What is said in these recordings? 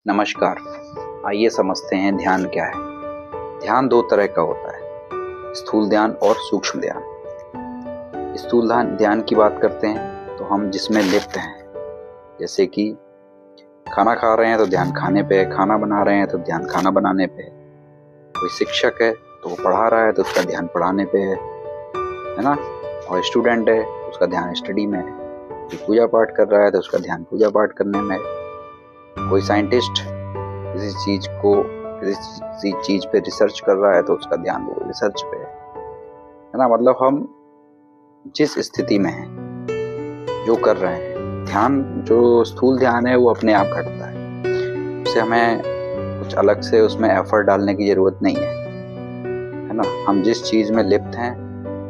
नमस्कार। आइए समझते हैं ध्यान क्या है। ध्यान दो तरह का होता है, स्थूल ध्यान और सूक्ष्म ध्यान। स्थूल ध्यान की बात करते हैं तो हम जिसमें लिप्त हैं, जैसे कि खाना खा रहे हैं तो ध्यान खाने पे है, खाना बना रहे हैं तो ध्यान खाना बनाने पे है, कोई शिक्षक है तो वो पढ़ा रहा है तो उसका ध्यान पढ़ाने पे है ना, और स्टूडेंट है तो उसका ध्यान स्टडी में है, कोई पूजा पाठ कर रहा है तो उसका ध्यान पूजा पाठ करने में है, कोई साइंटिस्ट किसी चीज पे रिसर्च कर रहा है तो उसका ध्यान वो रिसर्च पे है ना। मतलब हम जिस स्थिति में हैं, जो कर रहे हैं, ध्यान जो स्थूल ध्यान है वो अपने आप घटता है, उससे हमें कुछ अलग से उसमें एफर्ट डालने की जरूरत नहीं है ना। हम जिस चीज में लिप्त हैं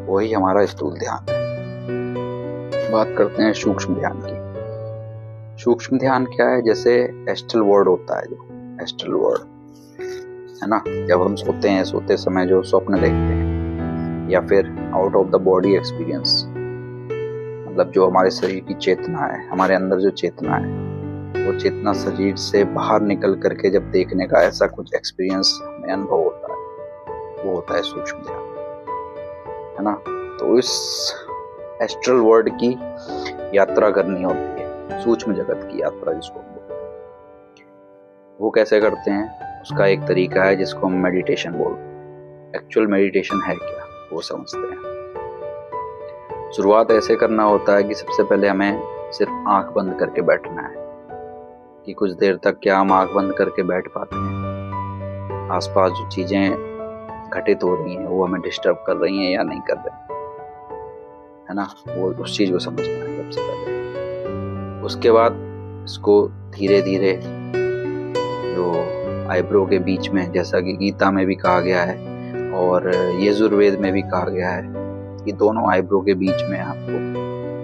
वही हमारा स्थूल ध्यान है। बात करते हैं सूक्ष्म ध्यान की। सूक्ष्म ध्यान क्या है? जैसे एस्ट्रल वर्ल्ड होता है, जो एस्ट्रल वर्ल्ड है ना, जब हम सोते हैं, सोते समय जो स्वप्न देखते हैं, या फिर out of the body experience, मतलब जो हमारे शरीर की चेतना है, हमारे अंदर जो चेतना है, वो चेतना शरीर से बाहर निकल करके जब देखने का ऐसा कुछ एक्सपीरियंस हमें अनुभव होता है, वो होता है सूक्ष्म ध्यान, है ना। तो इस एस्ट्रल वर्ल्ड की यात्रा करनी होती है, सूक्ष्म जगत की यात्रा जिसको हम बोलते हैं। वो कैसे करते हैं? उसका एक तरीका है जिसको हम मेडिटेशन बोलते हैं। एक्चुअल मेडिटेशन है क्या, वो समझते हैं। शुरुआत ऐसे करना होता है कि सबसे पहले हमें सिर्फ आंख बंद करके बैठना है, कि कुछ देर तक क्या हम आंख बंद करके बैठ पाते हैं, आसपास जो चीजें घटित हो रही हैं वो हमें डिस्टर्ब कर रही हैं या नहीं कर रही है ना, वो उस चीज को समझना है सबसे पहले। उसके बाद इसको धीरे धीरे जो आईब्रो के बीच में, जैसा कि गीता में भी कहा गया है और यजुर्वेद में भी कहा गया है, कि दोनों आईब्रो के बीच में आपको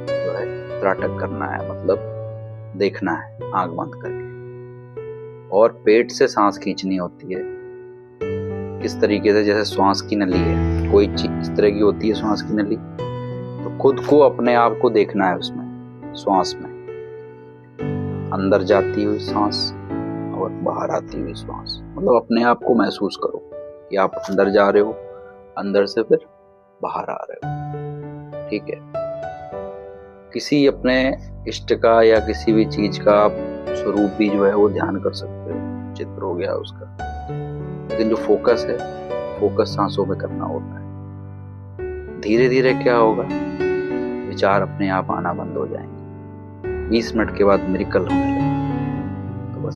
जो है त्राटक करना है, मतलब देखना है आंख बंद करके, और पेट से सांस खींचनी होती है। किस तरीके से? जैसे श्वास की नली है, कोई चीज इस तरह की होती है श्वास की नली, तो खुद को अपने आप को देखना है उसमें, श्वास में अंदर जाती हुई सांस और बाहर आती हुई सांस, मतलब अपने आप को महसूस करो कि आप अंदर जा रहे हो, अंदर से फिर बाहर आ रहे हो। ठीक है। किसी अपने इष्ट का या किसी भी चीज का आप स्वरूप भी जो है वो ध्यान कर सकते हो, चित्र हो गया उसका, लेकिन जो फोकस है, फोकस सांसों में करना होता है। धीरे धीरे क्या होगा, विचार अपने आप आना बंद हो जाएंगे। 20 मिनट के बाद मिरेकल होने लगेगा।